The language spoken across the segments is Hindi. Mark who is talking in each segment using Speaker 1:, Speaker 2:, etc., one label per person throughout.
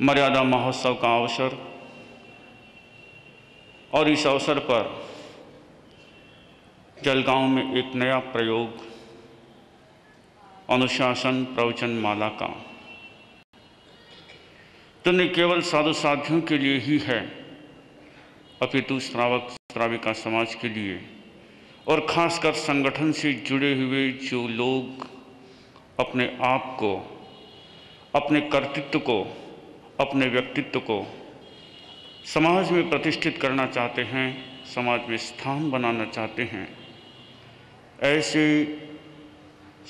Speaker 1: मर्यादा महोत्सव का अवसर और इस अवसर पर जलगांव में एक नया प्रयोग अनुशासन प्रवचन माला का तो न केवल साधु साधियों के लिए ही है अपितु श्रावक श्राविका समाज के लिए और खासकर संगठन से जुड़े हुए जो लोग अपने आप को, अपने कर्तृत्व को, अपने व्यक्तित्व को समाज में प्रतिष्ठित करना चाहते हैं, समाज में स्थान बनाना चाहते हैं, ऐसे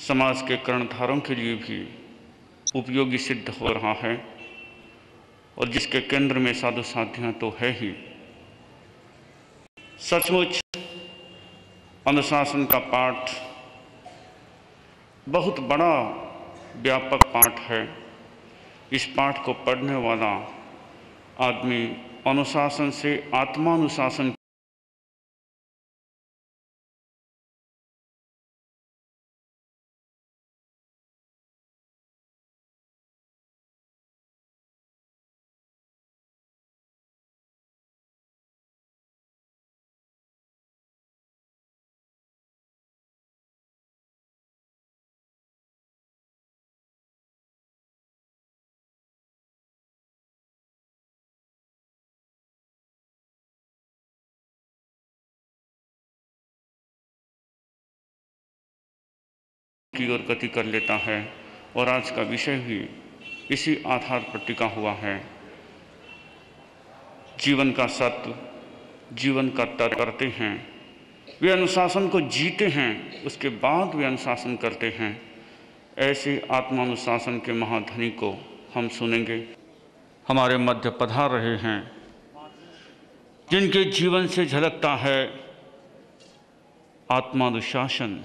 Speaker 1: समाज के कर्णधारों के लिए भी उपयोगी सिद्ध हो रहा है और जिसके केंद्र में साधु साधियाँ तो है ही। सचमुच अनुशासन का पाठ बहुत बड़ा व्यापक पाठ है। इस पाठ को पढ़ने वाला आदमी अनुशासन से आत्मानुशासन की ओर गति कर लेता है और आज का विषय भी इसी आधार पर टिका हुआ है। जीवन का सत्य, जीवन का तर्क करते हैं, वे अनुशासन को जीते हैं, उसके बाद वे अनुशासन करते हैं। ऐसे आत्मानुशासन के महाधनी को हम सुनेंगे। हमारे मध्य पधार रहे हैं जिनके जीवन से झलकता है आत्मानुशासन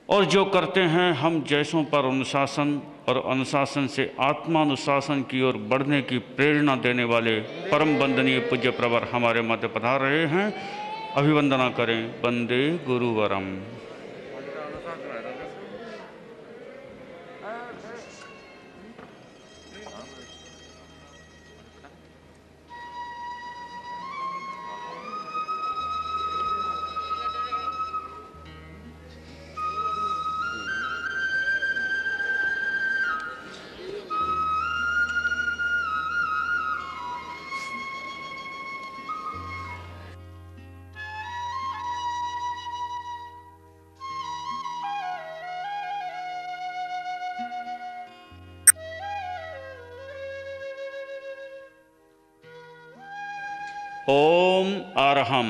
Speaker 1: और जो करते हैं हम जैसों पर अनुशासन और अनुशासन से आत्मानुशासन की ओर बढ़ने की प्रेरणा देने वाले परम वंदनीय पूज्य प्रवर हमारे मध्य पधार रहे हैं। अभिवंदना करें। वंदे गुरुवरम। ओम अरहम।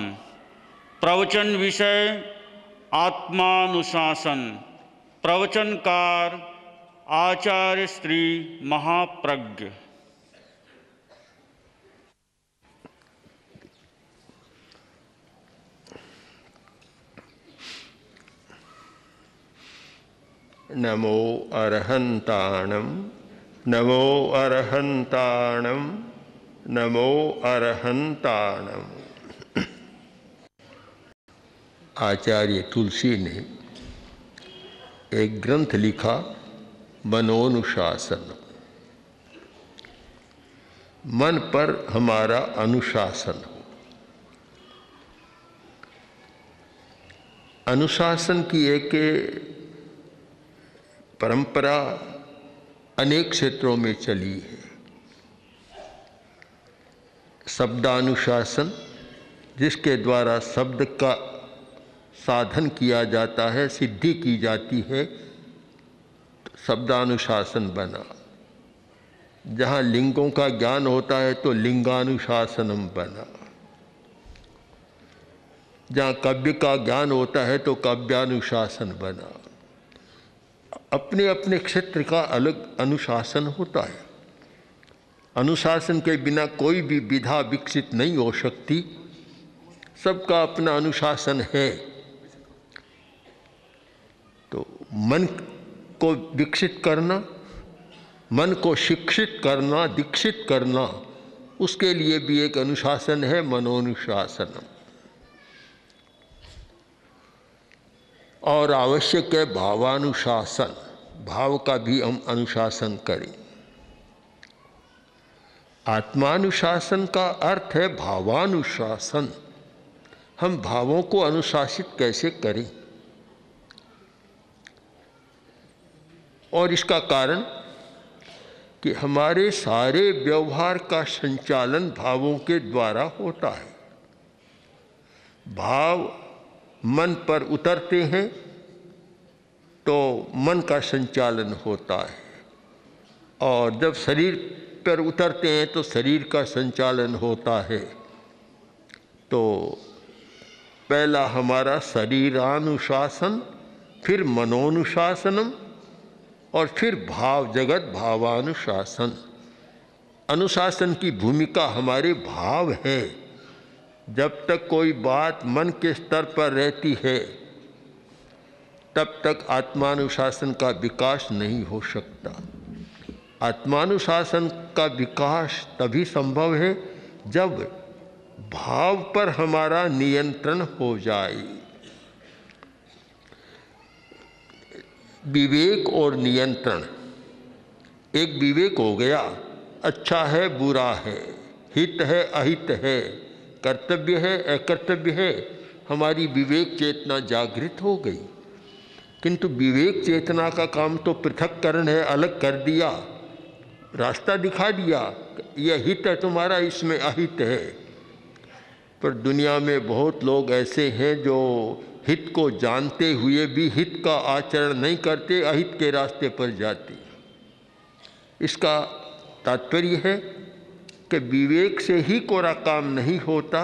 Speaker 1: प्रवचन विषय आत्मानुशासन। प्रवचनकार आचार्य श्री महाप्रज्ञ।
Speaker 2: नमो अरहंताणं, नमो अरहंताणं, नमो अरहंताणं। आचार्य तुलसी ने एक ग्रंथ लिखा मनोनुशासन। मन पर हमारा अनुशासन हो। अनुशासन की एक परंपरा अनेक क्षेत्रों में चली है। शब्दानुशासन, जिसके द्वारा शब्द का साधन किया जाता है, सिद्धि की जाती है, शब्दानुशासन बना। जहाँ लिंगों का ज्ञान होता है तो लिंगानुशासनम बना। जहाँ काव्य का ज्ञान होता है तो काव्यानुशासन बना। अपने अपने क्षेत्र का अलग अनुशासन होता है। अनुशासन के बिना कोई भी विधा विकसित नहीं हो सकती। सबका अपना अनुशासन है। तो मन को विकसित करना, मन को शिक्षित करना, दीक्षित करना, उसके लिए भी एक अनुशासन है, मनोनुशासन। और आवश्यक है भावानुशासन। भाव का भी हम अनुशासन करें। आत्मानुशासन का अर्थ है भावानुशासन। हम भावों को अनुशासित कैसे करें, और इसका कारण कि हमारे सारे व्यवहार का संचालन भावों के द्वारा होता है। भाव मन पर उतरते हैं तो मन का संचालन होता है, और जब शरीर पर उतरते हैं तो शरीर का संचालन होता है। तो पहला हमारा शरीरानुशासन, फिर मनोनुशासनम, और फिर भाव जगत भावानुशासन। अनुशासन की भूमिका हमारे भाव है। जब तक कोई बात मन के स्तर पर रहती है तब तक आत्मानुशासन का विकास नहीं हो सकता। आत्मानुशासन का विकास तभी संभव है जब भाव पर हमारा नियंत्रण हो जाए। विवेक और नियंत्रण। एक विवेक हो गया, अच्छा है बुरा है, हित है अहित है, कर्तव्य है अकर्तव्य है, हमारी विवेक चेतना जागृत हो गई। किंतु विवेक चेतना का काम तो पृथक्करण है, अलग कर दिया, रास्ता दिखा दिया, यह हित है तुम्हारा, इसमें अहित है। पर दुनिया में बहुत लोग ऐसे हैं जो हित को जानते हुए भी हित का आचरण नहीं करते, अहित के रास्ते पर जाते। इसका तात्पर्य है कि विवेक से ही कोरा काम नहीं होता।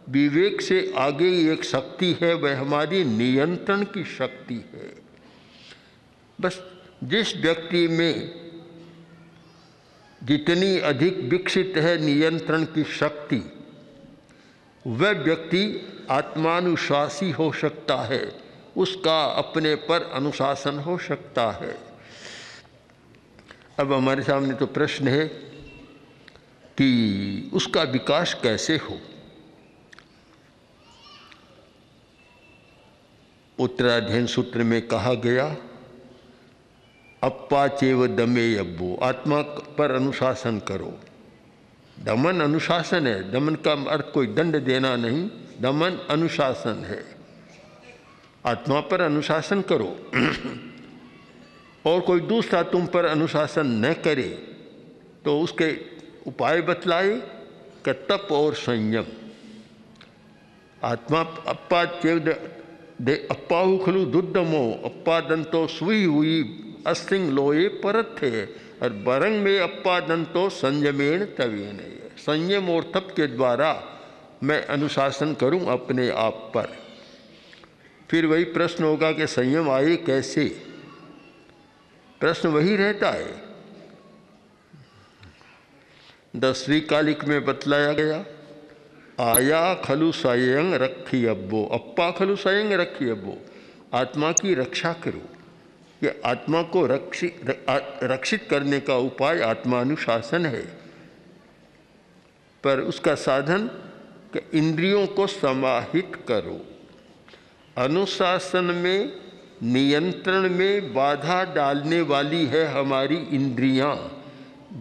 Speaker 2: विवेक से आगे एक शक्ति है, वह हमारी नियंत्रण की शक्ति है। बस जिस व्यक्ति में जितनी अधिक विकसित है नियंत्रण की शक्ति, वह व्यक्ति आत्मानुशासी हो सकता है, उसका अपने पर अनुशासन हो सकता है। अब हमारे सामने तो प्रश्न है कि उसका विकास कैसे हो। उत्तराध्ययन सूत्र में कहा गया, अप्पा चेव दमे यब्बो, आत्मा पर अनुशासन करो। दमन अनुशासन है, दमन का अर्थ कोई दंड देना नहीं, दमन अनुशासन है। आत्मा पर अनुशासन करो और कोई दूसरा तुम पर अनुशासन न करे तो उसके उपाय बतलाए कि तप और संयम। आत्मा अप्पा चेव दे अप्पाहु खलु दुद्दमो, अप्पा दंतो सुई हुई अस्थिंग लोए परत थे, और बरंग में अप्पा दंतो संयमेण तवेन। संयम और तप के द्वारा मैं अनुशासन करूं अपने आप पर। फिर वही प्रश्न होगा कि संयम आए कैसे। प्रश्न वही रहता है। 10वीं कालिक में बतलाया गया, आया खलु स्वयं रखी अब्बो, अप्पा खलु स्वयं रखी अब्बो। आत्मा की रक्षा करो। ये आत्मा को रक्षित करने का उपाय आत्मानुशासन है, पर उसका साधन कि इंद्रियों को समाहित करो। अनुशासन में, नियंत्रण में बाधा डालने वाली है हमारी इंद्रियां।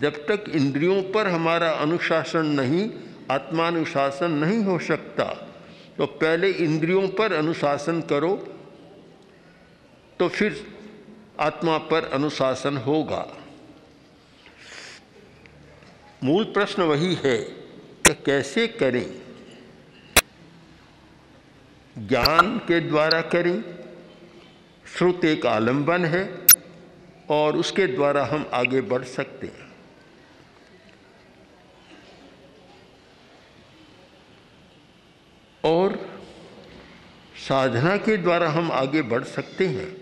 Speaker 2: जब तक इंद्रियों पर हमारा अनुशासन नहीं, आत्मानुशासन नहीं हो सकता। तो पहले इंद्रियों पर अनुशासन करो तो फिर आत्मा पर अनुशासन होगा। मूल प्रश्न वही है कि कैसे करें। ज्ञान के द्वारा करें, श्रुत एक आलंबन है और उसके द्वारा हम आगे बढ़ सकते हैं। और साधना के द्वारा हम आगे बढ़ सकते हैं।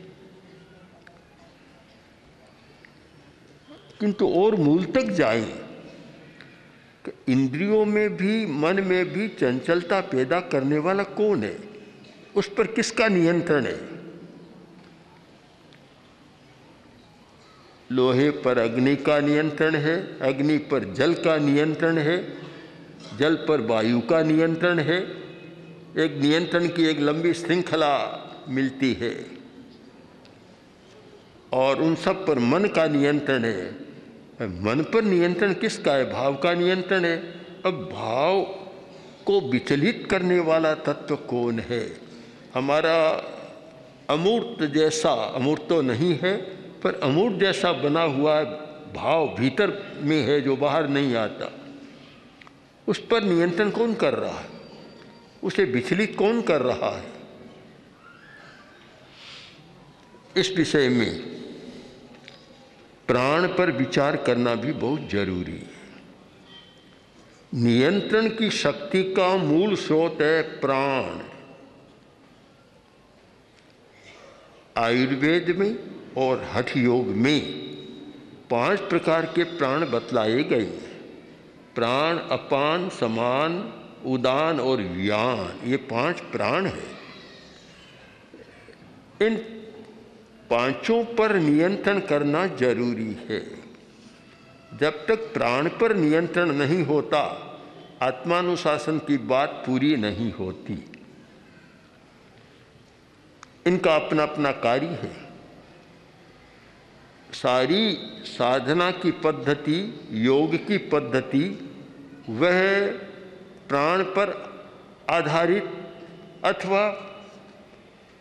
Speaker 2: किंतु और मूल तक जाएं कि इंद्रियों में भी, मन में भी चंचलता पैदा करने वाला कौन है, उस पर किसका नियंत्रण है। लोहे पर अग्नि का नियंत्रण है, अग्नि पर जल का नियंत्रण है, जल पर वायु का नियंत्रण है। एक नियंत्रण की एक लंबी श्रृंखला मिलती है और उन सब पर मन का नियंत्रण है। मन पर नियंत्रण किसका है? भाव का नियंत्रण है। अब भाव को विचलित करने वाला तत्व कौन है? हमारा अमूर्त जैसा, अमूर्त तो नहीं है पर अमूर्त जैसा बना हुआ भाव भीतर में है जो बाहर नहीं आता। उस पर नियंत्रण कौन कर रहा है? उसे विचलित कौन कर रहा है? इस विषय में प्राण पर विचार करना भी बहुत जरूरी है। नियंत्रण की शक्ति का मूल स्रोत है प्राण। आयुर्वेद में और हठ योग में 5 प्रकार के प्राण बतलाए गए हैं। प्राण, अपान, समान, उदान और व्यान, ये 5 प्राण हैं। इन 5 पर नियंत्रण करना जरूरी है। जब तक प्राण पर नियंत्रण नहीं होता, आत्मानुशासन की बात पूरी नहीं होती। इनका अपना अपना कार्य है। सारी साधना की पद्धति, योग की पद्धति, वह प्राण पर आधारित अथवा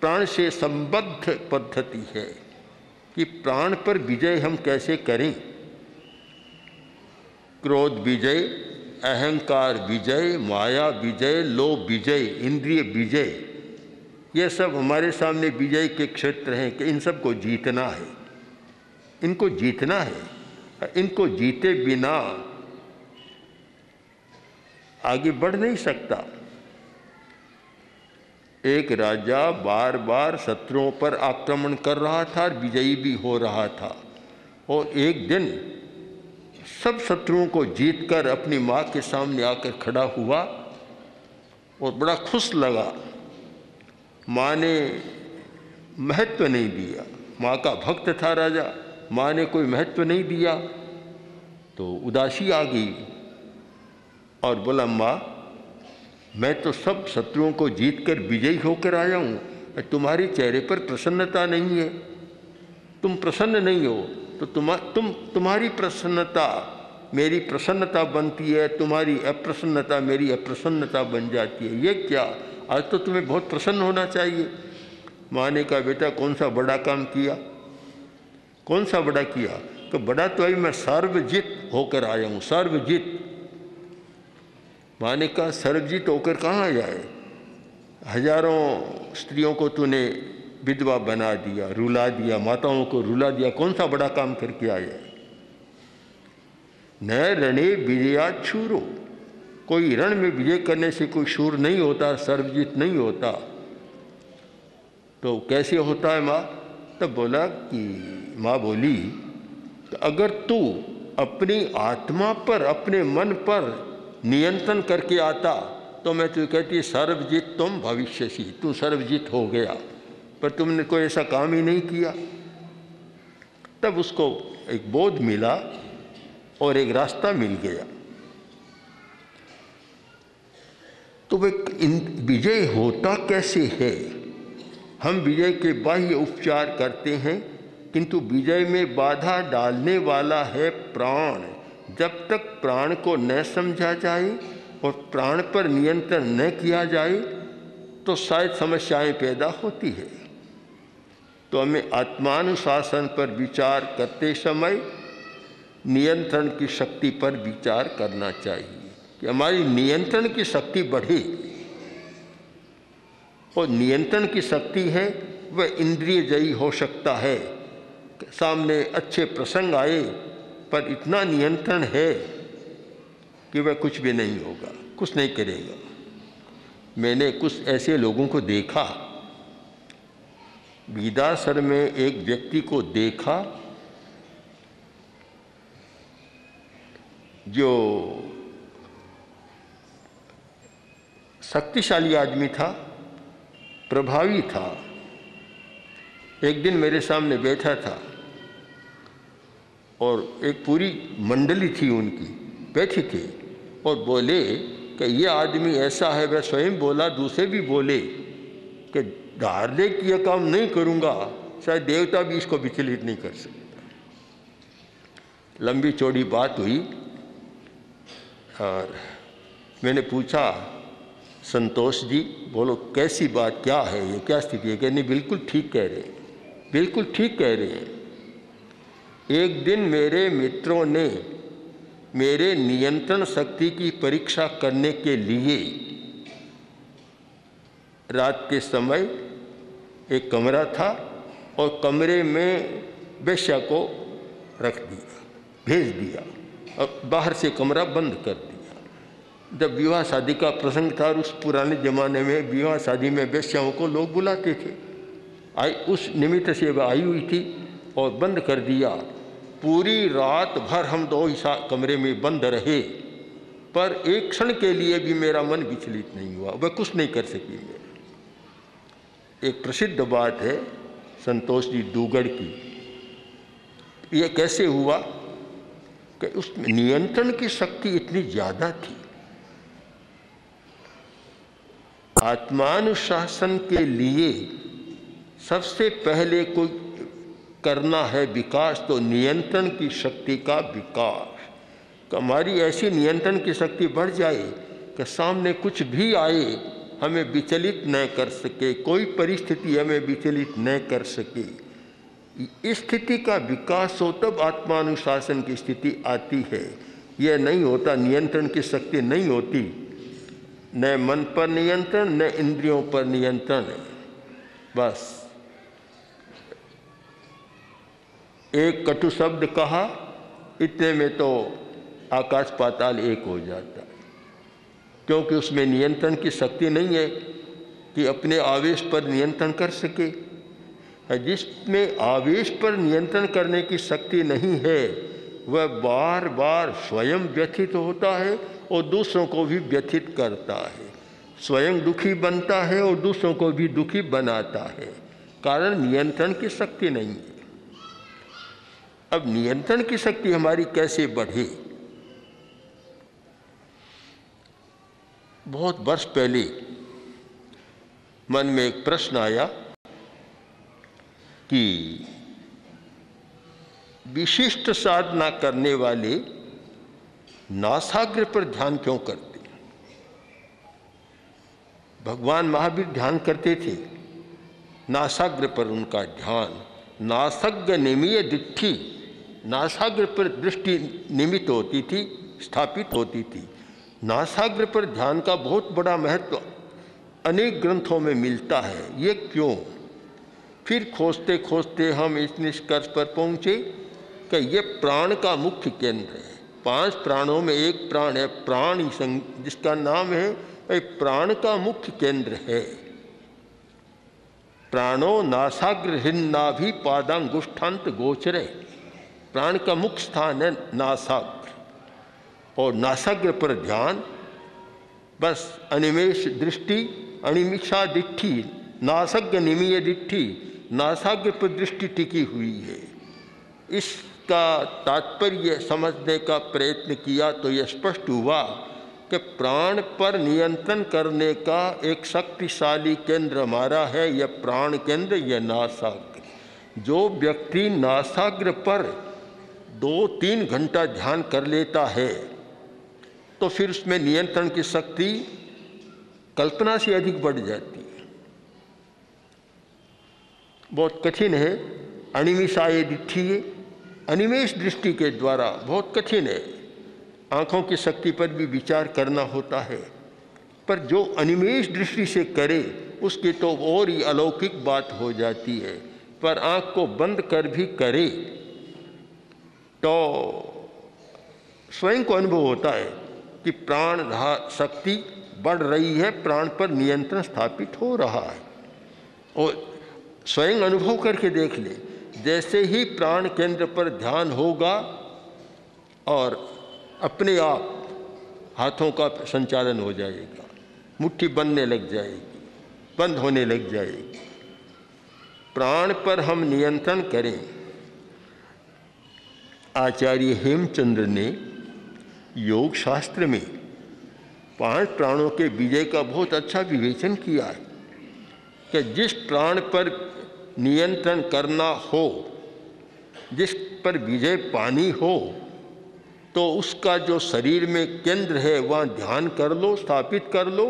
Speaker 2: प्राण से संबद्ध पद्धति है कि प्राण पर विजय हम कैसे करें। क्रोध विजय, अहंकार विजय, माया विजय, लोभ विजय, इंद्रिय विजय, ये सब हमारे सामने विजय के क्षेत्र हैं कि इन सब को जीतना है। इनको जीतना है। इनको जीते बिना आगे बढ़ नहीं सकता। एक राजा बार बार शत्रुओं पर आक्रमण कर रहा था और विजयी भी हो रहा था, और एक दिन सब शत्रुओं को जीतकर अपनी माँ के सामने आकर खड़ा हुआ और बड़ा खुश लगा। माँ ने महत्व नहीं दिया। माँ का भक्त था राजा, माँ ने कोई महत्व नहीं दिया तो उदासी आ गई और बोला, माँ मैं तो सब शत्रुओं को जीतकर विजयी होकर आया हूँ, तुम्हारे चेहरे पर प्रसन्नता नहीं है, तुम प्रसन्न नहीं हो, तो तुम्हारी प्रसन्नता मेरी प्रसन्नता बनती है, तुम्हारी अप्रसन्नता मेरी अप्रसन्नता बन जाती है। ये क्या? आज तो तुम्हें बहुत प्रसन्न होना चाहिए। माँ ने कहा, बेटा कौन सा बड़ा काम किया? कौन सा बड़ा किया? तो बड़ा तो अभी मैं सर्वजित होकर आया हूँ, सर्वजित। माँ ने कहा, सर्वजित होकर कहाँ जाए? हजारों स्त्रियों को तूने विधवा बना दिया, रुला दिया, माताओं को रुला दिया, कौन सा बड़ा काम करके आया? न रणे विजयाच्छूरो, कोई रण में विजय करने से कोई शूर नहीं होता, सर्वजित नहीं होता। तो कैसे होता है माँ? तब बोला कि माँ बोली, तो अगर तू अपनी आत्मा पर, अपने मन पर नियंत्रण करके आता तो मैं तुझे कहती सर्वजित तुम भविष्यसी, तू सर्वजित हो गया, पर तुमने कोई ऐसा काम ही नहीं किया। तब उसको एक बोध मिला और एक रास्ता मिल गया। तो विजय होता कैसे है? हम विजय के बाह्य उपचार करते हैं, किंतु विजय में बाधा डालने वाला है प्राण। जब तक प्राण को न समझा जाए और प्राण पर नियंत्रण न किया जाए तो शायद समस्याएं पैदा होती है। तो हमें आत्मानुशासन पर विचार करते समय नियंत्रण की शक्ति पर विचार करना चाहिए कि हमारी नियंत्रण की शक्ति बढ़े। और नियंत्रण की शक्ति है वह इंद्रियजयी हो सकता है। सामने अच्छे प्रसंग आए पर इतना नियंत्रण है कि वह कुछ भी नहीं होगा, कुछ नहीं करेगा। मैंने कुछ ऐसे लोगों को देखा, बीदासर में एक व्यक्ति को देखा जो शक्तिशाली आदमी था, प्रभावी था। एक दिन मेरे सामने बैठा था और एक पूरी मंडली थी उनकी बैठी थी और बोले कि ये आदमी ऐसा है। वह स्वयं बोला, दूसरे भी बोले कि धार्मिक यह काम नहीं करूँगा, शायद देवता भी इसको विचलित नहीं कर सकता। लंबी चौड़ी बात हुई और मैंने पूछा, संतोष जी बोलो कैसी बात, क्या है ये, क्या स्थिति है? कहने बिल्कुल ठीक कह रहे हैं, बिल्कुल ठीक कह रहे हैं। एक दिन मेरे मित्रों ने मेरे नियंत्रण शक्ति की परीक्षा करने के लिए रात के समय एक कमरा था और कमरे में वेश्या को रख दिया, भेज दिया और बाहर से कमरा बंद कर दिया। जब विवाह शादी का प्रसंग था, उस पुराने ज़माने में विवाह शादी में वेश्याओं को लोग बुलाते थे, उस निमित्त से वह आई हुई थी और बंद कर दिया। पूरी रात भर हम दो ही कमरे में बंद रहे, पर एक क्षण के लिए भी मेरा मन विचलित नहीं हुआ, वह कुछ नहीं कर सकी। एक प्रसिद्ध बात है संतोष जी डूगड़ की, ये कैसे हुआ कि उसमें नियंत्रण की शक्ति इतनी ज़्यादा थी। आत्मानुशासन के लिए सबसे पहले कोई करना है विकास, तो नियंत्रण की शक्ति का विकास। हमारी ऐसी नियंत्रण की शक्ति बढ़ जाए कि सामने कुछ भी आए हमें विचलित न कर सके, कोई परिस्थिति हमें विचलित न कर सके। इस स्थिति का विकास हो तब आत्मानुशासन की स्थिति आती है। यह नहीं होता, नियंत्रण की शक्ति नहीं होती, न मन पर नियंत्रण न इंद्रियों पर नियंत्रण। बस एक कटु शब्द कहा, इतने में तो आकाश पाताल एक हो जाता है, क्योंकि उसमें नियंत्रण की शक्ति नहीं है कि अपने आवेश पर नियंत्रण कर सके। जिसमें आवेश पर नियंत्रण करने की शक्ति नहीं है वह बार बार स्वयं व्यथित होता है और दूसरों को भी व्यथित करता है, स्वयं दुखी बनता है और दूसरों को भी दुखी बनाता है, कारण नियंत्रण की शक्ति नहीं है। अब नियंत्रण की शक्ति हमारी कैसे बढ़े? बहुत वर्ष पहले मन में एक प्रश्न आया कि विशिष्ट साधना करने वाले नासाग्र पर ध्यान क्यों करते? भगवान महावीर ध्यान करते थे, नासाग्र पर उनका ध्यान, नासग्र निमीय दिट्ठी, नासाग्र पर दृष्टि निमित होती थी, स्थापित होती थी। नासाग्र पर ध्यान का बहुत बड़ा महत्व अनेक ग्रंथों में मिलता है। ये क्यों? फिर खोजते खोजते हम इस निष्कर्ष पर पहुँचे कि ये प्राण का मुख्य केंद्र है। 5 प्राणों में एक प्राण है प्राण, जिसका नाम है प्राण का मुख्य केंद्र है। प्राणो नासाग्र हिन्नाभि पादांगुष्ठांत गोचरे, प्राण का मुख्य स्थान है नासाग्र, और नासाग्र पर ध्यान, बस अनिमेष दृष्टि, अनिमिषा दिट्ठी, नासग्र निमीय दिट्ठी, नासाग्र पर दृष्टि टिकी हुई है। इसका तात्पर्य समझने का प्रयत्न किया तो यह स्पष्ट हुआ कि प्राण पर नियंत्रण करने का एक शक्तिशाली केंद्र हमारा है, यह प्राण केंद्र, यह नासाग्र। जो व्यक्ति नासाग्र पर 2-3 घंटा ध्यान कर लेता है तो फिर उसमें नियंत्रण की शक्ति कल्पना से अधिक बढ़ जाती है। बहुत कठिन है, अनिमिषाय दिट्ठी, अनिमेष दृष्टि के द्वारा बहुत कठिन है। आँखों की शक्ति पर भी विचार करना होता है, पर जो अनिमेष दृष्टि से करे उसकी तो और ही अलौकिक बात हो जाती है। पर आँख को बंद कर भी करे तो स्वयं को अनुभव होता है कि प्राण शक्ति बढ़ रही है, प्राण पर नियंत्रण स्थापित हो रहा है। और स्वयं अनुभव करके देख ले, जैसे ही प्राण केंद्र पर ध्यान होगा और अपने आप हाथों का संचालन हो जाएगा, मुट्ठी बनने लग जाएगी, बंद होने लग जाएगी। प्राण पर हम नियंत्रण करें। आचार्य हेमचंद्र ने योग शास्त्र में 5 प्राणों के विजय का बहुत अच्छा विवेचन किया है कि जिस प्राण पर नियंत्रण करना हो, जिस पर विजय पानी हो, तो उसका जो शरीर में केंद्र है वहाँ ध्यान कर लो, स्थापित कर लो,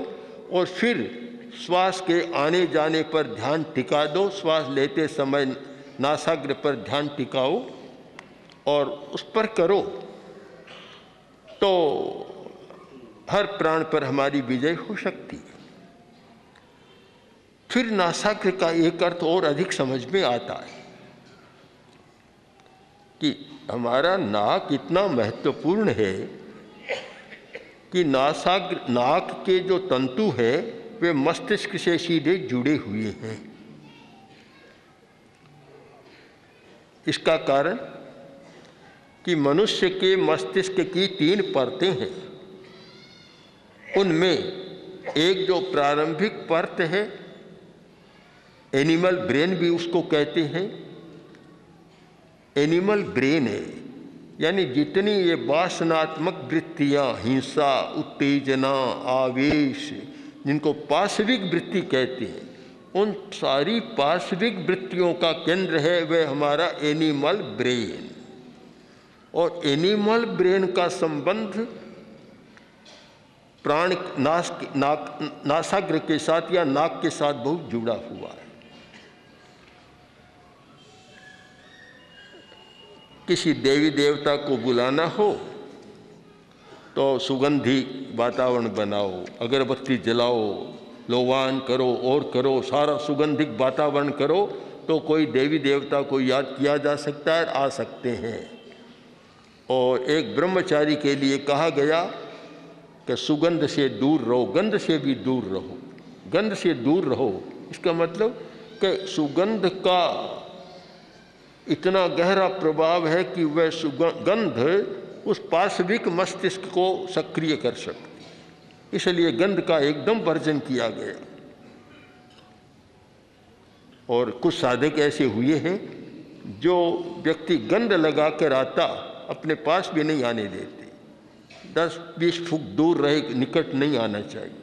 Speaker 2: और फिर श्वास के आने जाने पर ध्यान टिका दो। श्वास लेते समय नासाग्र पर ध्यान टिकाओ और उस पर करो, तो हर प्राण पर हमारी विजय हो सकती है। फिर नासाग्र का एक अर्थ और अधिक समझ में आता है कि हमारा नाक इतना महत्वपूर्ण है कि नाक के जो तंतु है वे मस्तिष्क से सीधे जुड़े हुए हैं। इसका कारण कि मनुष्य के मस्तिष्क की 3 परतें हैं। उनमें एक जो प्रारंभिक परत है, एनिमल ब्रेन भी उसको कहते हैं, एनिमल ब्रेन है, यानी जितनी ये वासनात्मक वृत्तियाँ, हिंसा, उत्तेजना, आवेश, जिनको पाशविक वृत्ति कहते हैं, उन सारी पाशविक वृत्तियों का केंद्र है वह हमारा एनिमल ब्रेन। और एनिमल ब्रेन का संबंध प्राण नासाग्र के साथ या नाक के साथ बहुत जुड़ा हुआ है। किसी देवी देवता को बुलाना हो तो सुगंधी वातावरण बनाओ, अगरबत्ती जलाओ, लोवान करो और करो, सारा सुगंधित वातावरण करो, तो कोई देवी देवता को याद किया जा सकता है, आ सकते हैं। और एक ब्रह्मचारी के लिए कहा गया कि सुगंध से दूर रहो, गंध से भी दूर रहो। गंध से दूर रहो इसका मतलब कि सुगंध का इतना गहरा प्रभाव है कि वह गंध उस पार्श्विक मस्तिष्क को सक्रिय कर सकती, इसलिए गंध का एकदम वर्जन किया गया। और कुछ साधक ऐसे हुए हैं जो व्यक्ति गंध लगा कर आता अपने पास भी नहीं आने देते, 10-20 फुट दूर रहे, निकट नहीं आना चाहिए।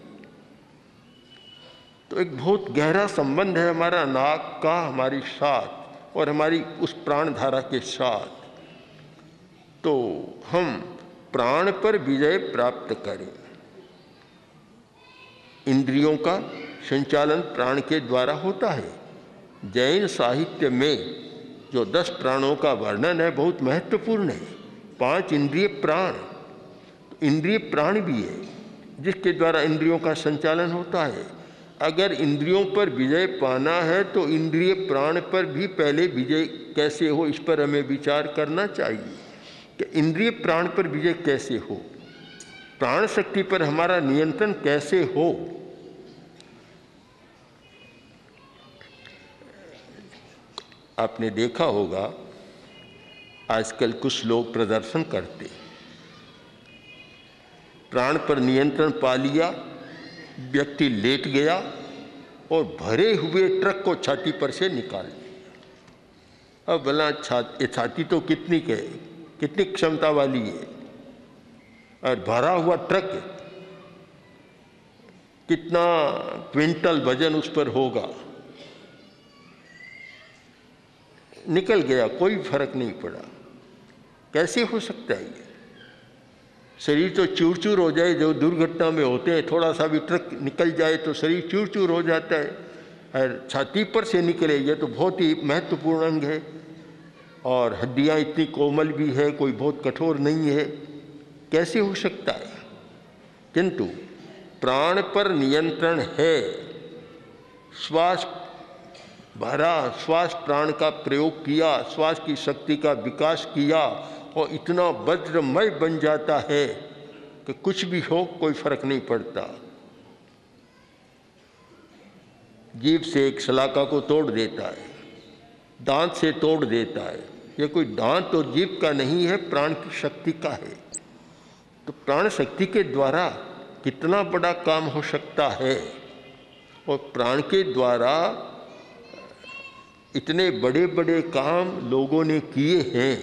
Speaker 2: तो एक बहुत गहरा संबंध है हमारा नाक का हमारी साथ और हमारी उस प्राण धारा के साथ। तो हम प्राण पर विजय प्राप्त करें। इंद्रियों का संचालन प्राण के द्वारा होता है। जैन साहित्य में जो 10 प्राणों का वर्णन है बहुत महत्वपूर्ण है। 5 इंद्रिय प्राण, इंद्रिय प्राण भी है जिसके द्वारा इंद्रियों का संचालन होता है। अगर इंद्रियों पर विजय पाना है तो इंद्रिय प्राण पर भी पहले विजय कैसे हो, इस पर हमें विचार करना चाहिए कि इंद्रिय प्राण पर विजय कैसे हो, प्राण शक्ति पर हमारा नियंत्रण कैसे हो। आपने देखा होगा आजकल कुछ लोग प्रदर्शन करते, प्राण पर नियंत्रण पा लिया, व्यक्ति लेट गया और भरे हुए ट्रक को छाती पर से निकाल लिया। अब भला छाती तो कितनी क्षमता वाली है, और भरा हुआ ट्रक कितना क्विंटल वजन उस पर होगा, निकल गया, कोई फर्क नहीं पड़ा। कैसे हो सकता है ये? शरीर तो चूर चूर हो जाए, जो दुर्घटना में होते हैं, थोड़ा सा भी ट्रक निकल जाए तो शरीर चूर चूर हो जाता है, और छाती पर से निकले ये तो बहुत ही महत्वपूर्ण अंग है। और हड्डियाँ इतनी कोमल भी है, कोई बहुत कठोर नहीं है, कैसे हो सकता है? किंतु प्राण पर नियंत्रण है। श्वास भरा, श्वास प्राण का प्रयोग किया, श्वास की शक्ति का विकास किया और इतना वज्रमय बन जाता है कि कुछ भी हो कोई फर्क नहीं पड़ता। जीभ से एक शलाका को तोड़ देता है, दांत से तोड़ देता है। ये कोई दांत और जीभ का नहीं है, प्राण की शक्ति का है। तो प्राण शक्ति के द्वारा कितना बड़ा काम हो सकता है, और प्राण के द्वारा इतने बड़े बड़े काम लोगों ने किए हैं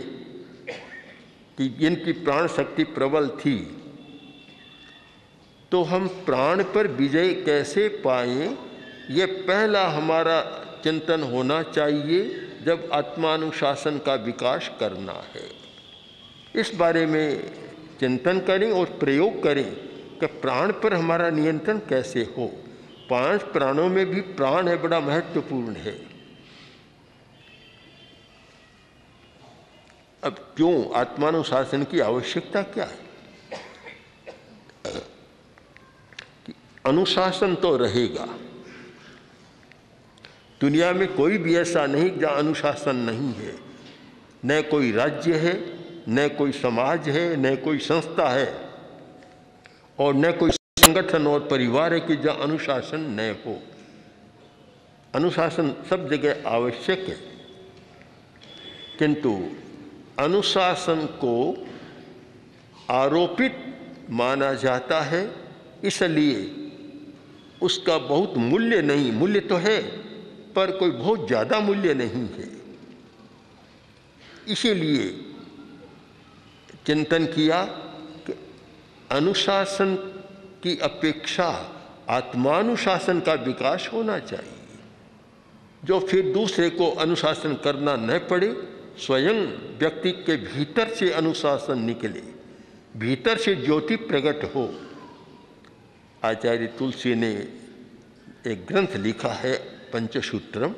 Speaker 2: कि जिनकी प्राण शक्ति प्रबल थी। तो हम प्राण पर विजय कैसे पाएं, ये पहला हमारा चिंतन होना चाहिए जब आत्मानुशासन का विकास करना है। इस बारे में चिंतन करें और प्रयोग करें कि प्राण पर हमारा नियंत्रण कैसे हो। 5 प्राणों में भी प्राण है बड़ा महत्वपूर्ण है। अब क्यों आत्मानुशासन की आवश्यकता क्या है? अनुशासन तो रहेगा, दुनिया में कोई भी ऐसा नहीं जहाँ अनुशासन नहीं है। न कोई राज्य है, न कोई समाज है, न कोई संस्था है, और न कोई संगठन और परिवार है कि जहाँ अनुशासन न हो। अनुशासन सब जगह आवश्यक है, किंतु अनुशासन को आरोपित माना जाता है, इसलिए उसका बहुत मूल्य नहीं, मूल्य तो है पर कोई बहुत ज़्यादा मूल्य नहीं है। इसीलिए चिंतन किया कि अनुशासन की अपेक्षा आत्मानुशासन का विकास होना चाहिए, जो फिर दूसरे को अनुशासन करना न पड़े, स्वयं व्यक्ति के भीतर से अनुशासन निकले, भीतर से ज्योति प्रकट हो। आचार्य तुलसी ने एक ग्रंथ लिखा है पंचसूत्रम,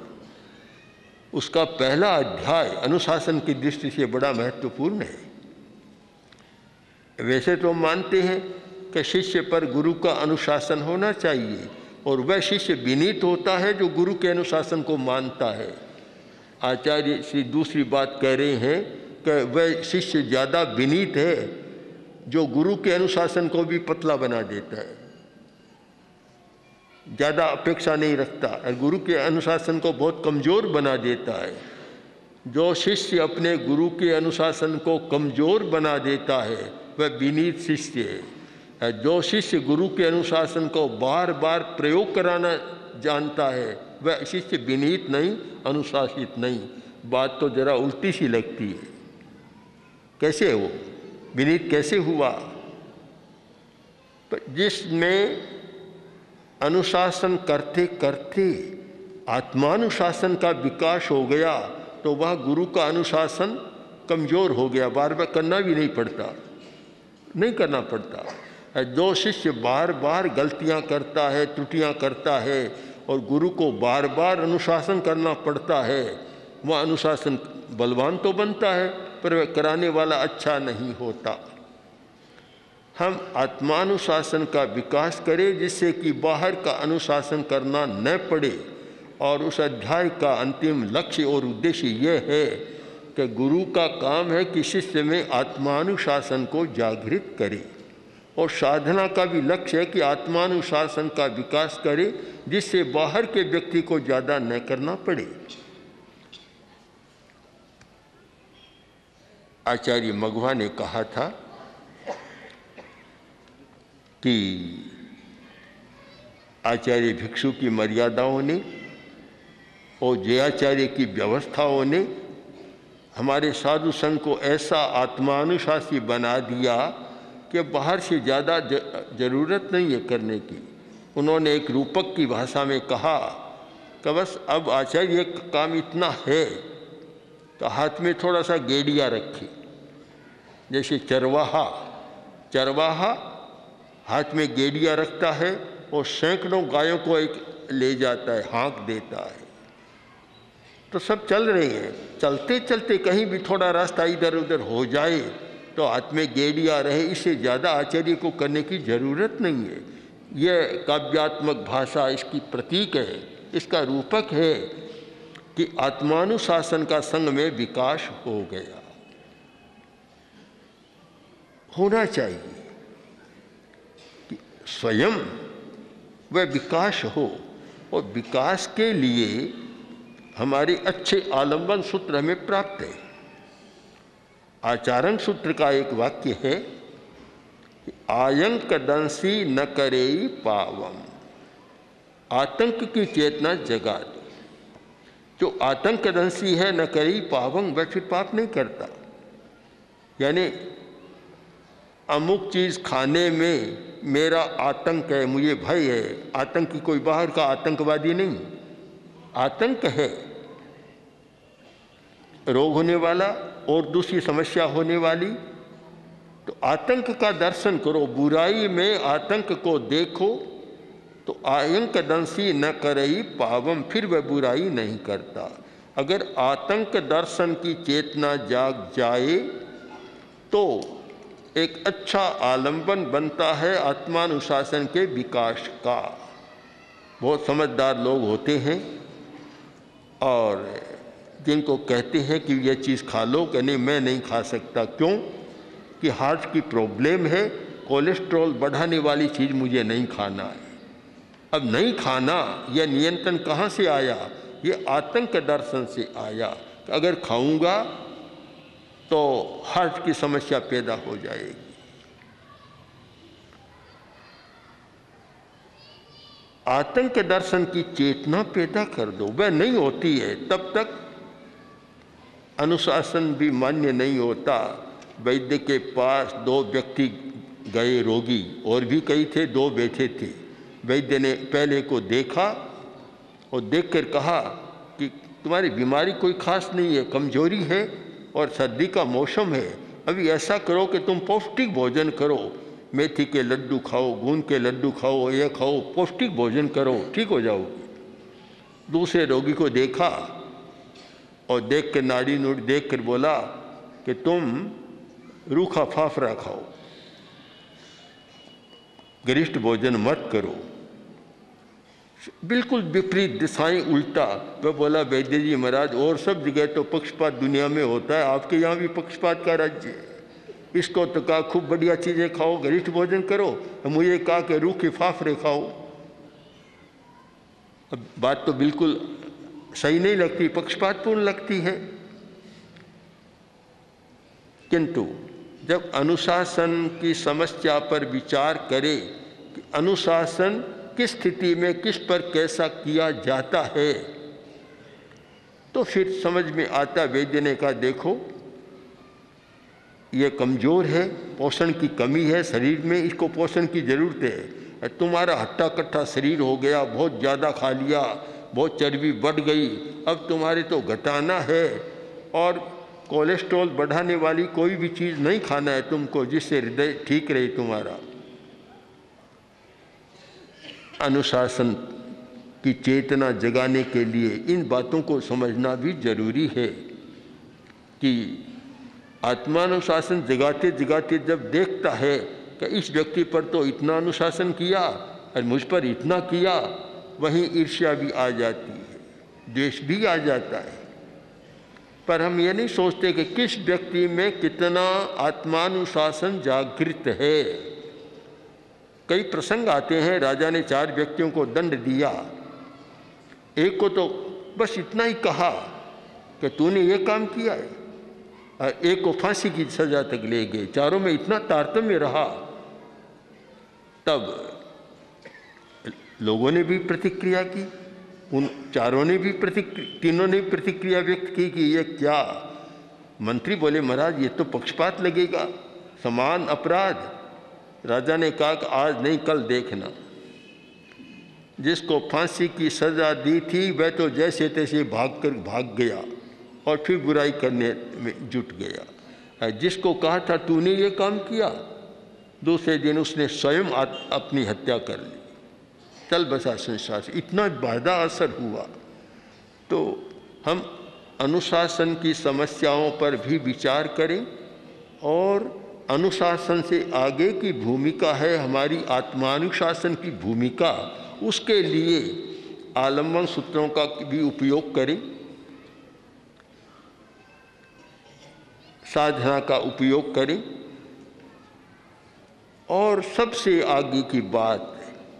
Speaker 2: उसका पहला अध्याय अनुशासन की दृष्टि से बड़ा महत्वपूर्ण है। वैसे तो मानते हैं कि शिष्य पर गुरु का अनुशासन होना चाहिए, और वह शिष्य विनीत होता है जो गुरु के अनुशासन को मानता है। आचार्य श्री दूसरी बात कह रहे हैं कि वह शिष्य ज़्यादा विनीत है जो गुरु के अनुशासन को भी पतला बना देता है, ज़्यादा अपेक्षा नहीं रखता और गुरु के अनुशासन को बहुत कमज़ोर बना देता है। जो शिष्य अपने गुरु के अनुशासन को कमज़ोर बना देता है वह विनीत शिष्य है। जो शिष्य गुरु के अनुशासन को बार बार प्रयोग कराना जानता है वह शिष्य विनीत नहीं, अनुशासित नहीं। बात तो जरा उल्टी सी लगती है। कैसे वो विनीत कैसे हुआ? जिसमें अनुशासन करते करते आत्मानुशासन का विकास हो गया तो वह गुरु का अनुशासन कमज़ोर हो गया, बार बार करना भी नहीं करना पड़ता। जो शिष्य बार बार गलतियां करता है, त्रुटियां करता है और गुरु को बार बार अनुशासन करना पड़ता है, वह अनुशासन बलवान तो बनता है पर वह कराने वाला अच्छा नहीं होता। हम आत्मानुशासन का विकास करें जिससे कि बाहर का अनुशासन करना न पड़े। और उस अध्याय का अंतिम लक्ष्य और उद्देश्य यह है कि गुरु का काम है कि शिष्य में आत्मानुशासन को जागृत करे, और साधना का भी लक्ष्य है कि आत्मानुशासन का विकास करे जिससे बाहर के व्यक्ति को ज़्यादा न करना पड़े। आचार्य मघवा ने कहा था कि आचार्य भिक्षु की मर्यादाओं ने और जयाचार्य की व्यवस्थाओं ने हमारे साधु संघ को ऐसा आत्मानुशासी बना दिया कि बाहर से ज़्यादा ज़रूरत नहीं है करने की। उन्होंने एक रूपक की भाषा में कहा कि बस अब आचार्य का काम इतना है तो हाथ में थोड़ा सा गेड़िया रखे। जैसे चरवाहा हाथ में गेड़िया रखता है और सैकड़ों गायों को एक ले जाता है, हाँक देता है। तो सब चल रहे हैं, चलते चलते कहीं भी थोड़ा रास्ता इधर उधर हो जाए तो हाथ में गेड़िया रहे, इससे ज़्यादा आचार्य को करने की ज़रूरत नहीं है। यह काव्यात्मक भाषा इसकी प्रतीक है, इसका रूपक है कि आत्मानुशासन का संघ में विकास हो गया, होना चाहिए कि स्वयं वह विकास हो। और विकास के लिए हमारे अच्छे आलंबन सूत्र हमें प्राप्त है। आचारण सूत्र का एक वाक्य है कि आयंक दंसी न करे पावम, आतंक की चेतना जगा दो। जो आतंक दंसी है न करे पावम, वह फिर पाप नहीं करता। यानी अमुक चीज़ खाने में मेरा आतंक है, मुझे भय है। आतंकी कोई बाहर का आतंकवादी नहीं, आतंक है रोग होने वाला और दूसरी समस्या होने वाली, तो आतंक का दर्शन करो, बुराई में आतंक को देखो तो आयंक दंसी न करई पावम, फिर वह बुराई नहीं करता। अगर आतंक दर्शन की चेतना जाग जाए तो एक अच्छा आलंबन बनता है आत्मानुशासन के विकास का। बहुत समझदार लोग होते हैं और जिनको कहते हैं कि यह चीज़ खा लो, कि नहीं मैं नहीं खा सकता, क्यों कि हार्ट की प्रॉब्लम है, कोलेस्ट्रॉल बढ़ाने वाली चीज़ मुझे नहीं खाना है। अब नहीं खाना, यह नियंत्रण कहाँ से आया? ये आतंक दर्शन से आया कि अगर खाऊंगा तो हार्ट की समस्या पैदा हो जाएगी। आतंक दर्शन की चेतना पैदा कर दो, वह नहीं होती है तब तक अनुशासन भी मान्य नहीं होता। वैद्य के पास 2 व्यक्ति गए रोगी, और भी कई थे, 2 बैठे थे। वैद्य ने पहले को देखा और देखकर कहा कि तुम्हारी बीमारी कोई खास नहीं है, कमजोरी है और सर्दी का मौसम है। अभी ऐसा करो कि तुम पौष्टिक भोजन करो, मेथी के लड्डू खाओ, गूंद के लड्डू खाओ, ये खाओ, पौष्टिक भोजन करो, ठीक हो जाओगे। दूसरे रोगी को देखा और देख कर नाड़ी नूड़ी देख कर बोला कि तुम रूखा फाफड़ा खाओ, गरिष्ठ भोजन मत करो। बिल्कुल विपरीत दिशाएं, उल्टा। वह बोला वैद्य जी महाराज, और सब जगह तो पक्षपात दुनिया में होता है, आपके यहाँ भी पक्षपात का राज्य है। इसको तो कहा खूब बढ़िया चीज़ें खाओ, गरिष्ठ भोजन करो, मुझे कहा कि रूखे फाफड़े खाओ। अब बात तो बिल्कुल सही नहीं लगती, पक्षपातपूर्ण लगती है। किंतु जब अनुशासन की समस्या पर विचार करें कि अनुशासन किस स्थिति में किस पर कैसा किया जाता है, तो फिर समझ में आता। वैद्य ने कहा देखो ये कमज़ोर है, पोषण की कमी है शरीर में, इसको पोषण की ज़रूरत है। तुम्हारा हट्टा कट्टा शरीर हो गया, बहुत ज़्यादा खा लिया, बहुत चर्बी बढ़ गई, अब तुम्हारे तो घटाना है और कोलेस्ट्रॉल बढ़ाने वाली कोई भी चीज़ नहीं खाना है तुमको, जिससे हृदय ठीक रहे तुम्हारा। अनुशासन की चेतना जगाने के लिए इन बातों को समझना भी जरूरी है कि आत्मानुशासन जगाते जगाते जब देखता है कि इस व्यक्ति पर तो इतना अनुशासन किया और मुझ पर इतना किया, वहीं ईर्ष्या भी आ जाती है, द्वेष भी आ जाता है। पर हम ये नहीं सोचते कि किस व्यक्ति में कितना आत्मानुशासन जागृत है। कई प्रसंग आते हैं, राजा ने 4 व्यक्तियों को दंड दिया, एक को तो बस इतना ही कहा कि तूने ये काम किया है, और एक को फांसी की सजा तक ले गए। चारों में इतना तारतम्य रहा। तब लोगों ने भी प्रतिक्रिया की, उन चारों ने भी तीनों ने भी प्रतिक्रिया व्यक्त की कि ये क्या। मंत्री बोले महाराज ये तो पक्षपात लगेगा, समान अपराध। राजा ने कहा कि आज नहीं कल देखना। जिसको फांसी की सजा दी थी वह तो जैसे तैसे भाग गया और फिर बुराई करने में जुट गया। जिसको कहा था तूने ये काम किया, दूसरे दिन उसने स्वयं अपनी हत्या कर ली। चल बसा संसार से, इतना ज़्यादा असर हुआ। तो हम अनुशासन की समस्याओं पर भी विचार करें, और अनुशासन से आगे की भूमिका है हमारी आत्मानुशासन की भूमिका। उसके लिए आलम्बन सूत्रों का भी उपयोग करें, साधना का उपयोग करें, और सबसे आगे की बात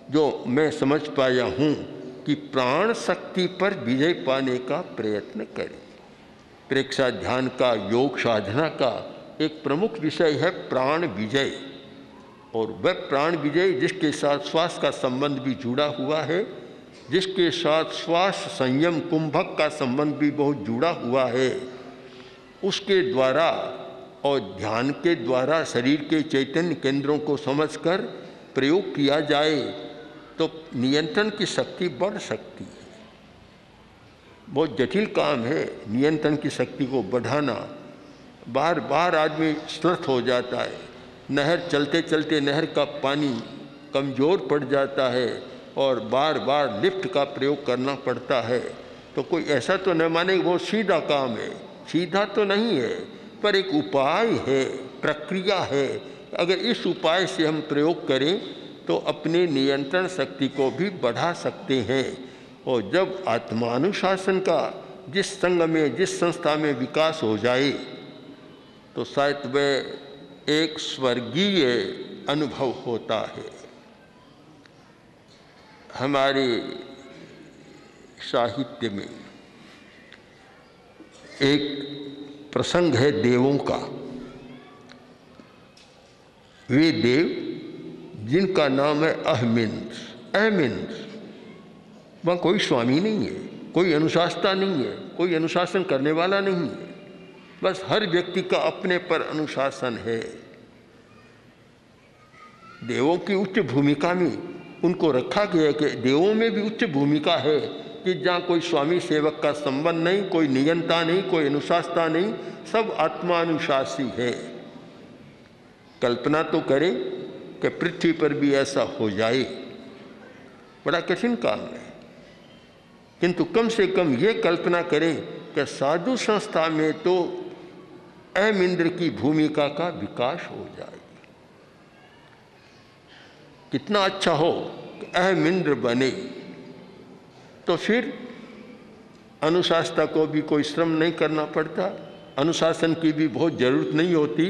Speaker 2: जो मैं समझ पाया हूँ कि प्राण शक्ति पर विजय पाने का प्रयत्न करें। प्रेक्षा ध्यान का, योग साधना का एक प्रमुख विषय है प्राण विजय, और वह प्राण विजय जिसके साथ श्वास का संबंध भी जुड़ा हुआ है, जिसके साथ श्वास संयम कुंभक का संबंध भी बहुत जुड़ा हुआ है, उसके द्वारा और ध्यान के द्वारा शरीर के चैतन्य केंद्रों को समझकर प्रयोग किया जाए तो नियंत्रण की शक्ति बढ़ सकती है। बहुत जटिल काम है नियंत्रण की शक्ति को बढ़ाना। बार बार आदमी श्रथ हो जाता है, नहर चलते चलते नहर का पानी कमज़ोर पड़ जाता है और बार बार लिफ्ट का प्रयोग करना पड़ता है, तो कोई ऐसा तो न माने वो सीधा काम है। सीधा तो नहीं है, पर एक उपाय है, प्रक्रिया है। अगर इस उपाय से हम प्रयोग करें तो अपने नियंत्रण शक्ति को भी बढ़ा सकते हैं। और जब आत्मानुशासन का जिस संघ में, जिस संस्था में विकास हो जाए तो शायद वह एक स्वर्गीय अनुभव होता है। हमारे साहित्य में एक प्रसंग है देवों का। वे देव जिनका नाम है अहमिंद्र। अहमिंद्र, वहाँ कोई स्वामी नहीं है, कोई अनुशासता नहीं है, कोई अनुशासन करने वाला नहीं है, बस हर व्यक्ति का अपने पर अनुशासन है। देवों की उच्च भूमिका में उनको रखा गया कि देवों में भी उच्च भूमिका है कि जहाँ कोई स्वामी सेवक का संबंध नहीं, कोई नियंता नहीं, कोई अनुशासता नहीं, सब आत्मानुशासी है। कल्पना तो करें कि पृथ्वी पर भी ऐसा हो जाए, बड़ा कठिन काम है, किंतु कम से कम ये कल्पना करें कि साधु संस्था में तो अहमिंद्र की भूमिका का विकास हो जाए। कितना अच्छा हो कि अहमिंद्र बने, तो फिर अनुशासता को भी कोई श्रम नहीं करना पड़ता, अनुशासन की भी बहुत ज़रूरत नहीं होती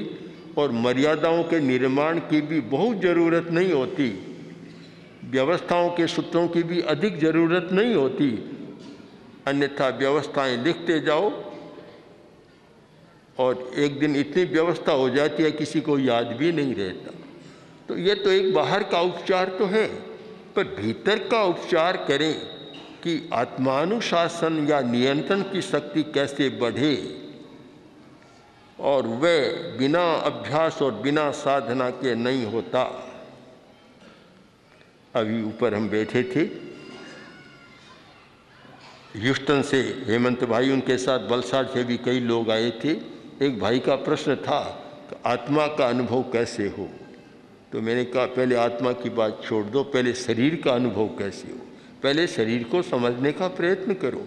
Speaker 2: और मर्यादाओं के निर्माण की भी बहुत ज़रूरत नहीं होती, व्यवस्थाओं के सूत्रों की भी अधिक ज़रूरत नहीं होती। अन्यथा व्यवस्थाएं लिखते जाओ और एक दिन इतनी व्यवस्था हो जाती है किसी को याद भी नहीं रहता। तो ये तो एक बाहर का उपचार तो है, पर भीतर का उपचार करें कि आत्मानुशासन या नियंत्रण की शक्ति कैसे बढ़े, और वह बिना अभ्यास और बिना साधना के नहीं होता। अभी ऊपर हम बैठे थे, ह्यूस्टन से हेमंत भाई, उनके साथ वलसाड से भी कई लोग आए थे। एक भाई का प्रश्न था कि आत्मा का अनुभव कैसे हो, तो मैंने कहा पहले आत्मा की बात छोड़ दो, पहले शरीर का अनुभव कैसे हो, पहले शरीर को समझने का प्रयत्न करो।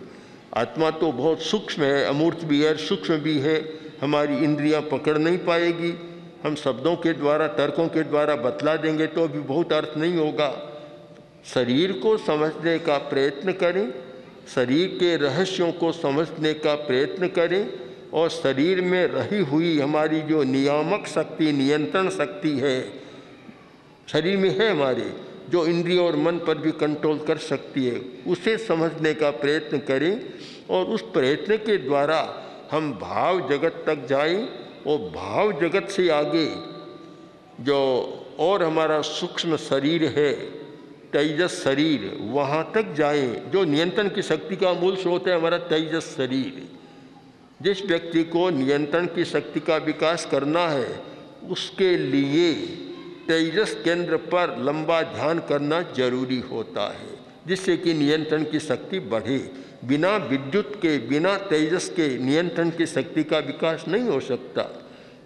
Speaker 2: आत्मा तो बहुत सूक्ष्म है, अमूर्त भी है, सूक्ष्म भी है, हमारी इंद्रियां पकड़ नहीं पाएगी। हम शब्दों के द्वारा, तर्कों के द्वारा बतला देंगे तो भी बहुत अर्थ नहीं होगा। शरीर को समझने का प्रयत्न करें, शरीर के रहस्यों को समझने का प्रयत्न करें, और शरीर में रही हुई हमारी जो नियामक शक्ति, नियंत्रण शक्ति है, शरीर में है हमारे, जो इंद्रिय और मन पर भी कंट्रोल कर सकती है, उसे समझने का प्रयत्न करें। और उस प्रयत्न के द्वारा हम भाव जगत तक जाएं, और भाव जगत से आगे जो और हमारा सूक्ष्म शरीर है, तेजस शरीर, वहाँ तक जाएं। जो नियंत्रण की शक्ति का मूल स्रोत है हमारा तेजस शरीर। जिस व्यक्ति को नियंत्रण की शक्ति का विकास करना है, उसके लिए तेजस केंद्र पर लंबा ध्यान करना जरूरी होता है, जिससे कि नियंत्रण की शक्ति बढ़े। बिना विद्युत के, बिना तेजस के नियंत्रण की शक्ति का विकास नहीं हो सकता।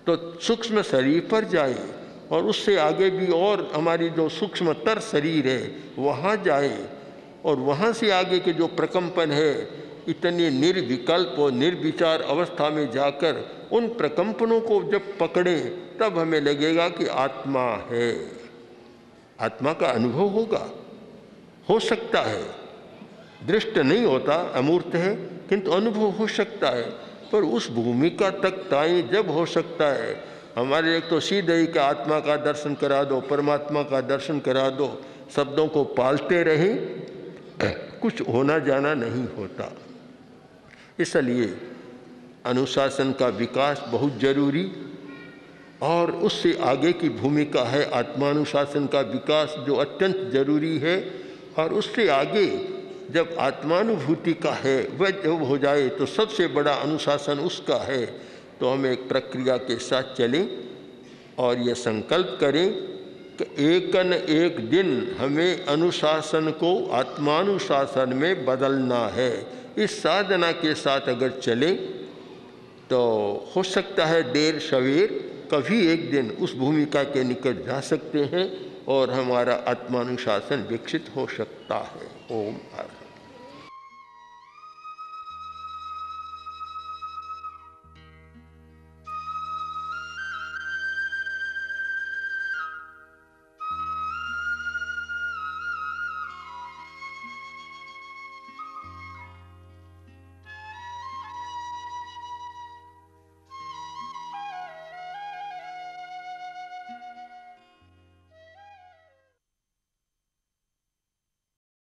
Speaker 2: तो सूक्ष्म शरीर पर जाए और उससे आगे भी और हमारी जो सूक्ष्मतर शरीर है वहाँ जाए, और वहाँ से आगे के जो प्रकंपन है, इतने निर्विकल्प और निर्विचार अवस्था में जाकर उन प्रकंपनों को जब पकड़े, तब हमें लगेगा कि आत्मा है। आत्मा का अनुभव होगा, हो सकता है, दृष्ट नहीं होता, अमूर्त है, किंतु अनुभव हो सकता है। पर उस भूमिका तक ताई जब हो सकता है, हमारे एक तो सीधे ही का आत्मा का दर्शन करा दो, परमात्मा का दर्शन करा दो, शब्दों को पालते रहें, कुछ होना जाना नहीं होता। इसलिए अनुशासन का विकास बहुत जरूरी, और उससे आगे की भूमिका है आत्मानुशासन का विकास, जो अत्यंत जरूरी है। और उससे आगे जब आत्मानुभूति का है वह जब हो जाए, तो सबसे बड़ा अनुशासन उसका है। तो हम एक प्रक्रिया के साथ चलें और यह संकल्प करें कि एक न एक दिन हमें अनुशासन को आत्मानुशासन में बदलना है। इस साधना के साथ अगर चलें तो हो सकता है देर सवेर, कभी एक दिन उस भूमिका के निकट जा सकते हैं और हमारा आत्मानुशासन विकसित हो सकता है। ओम।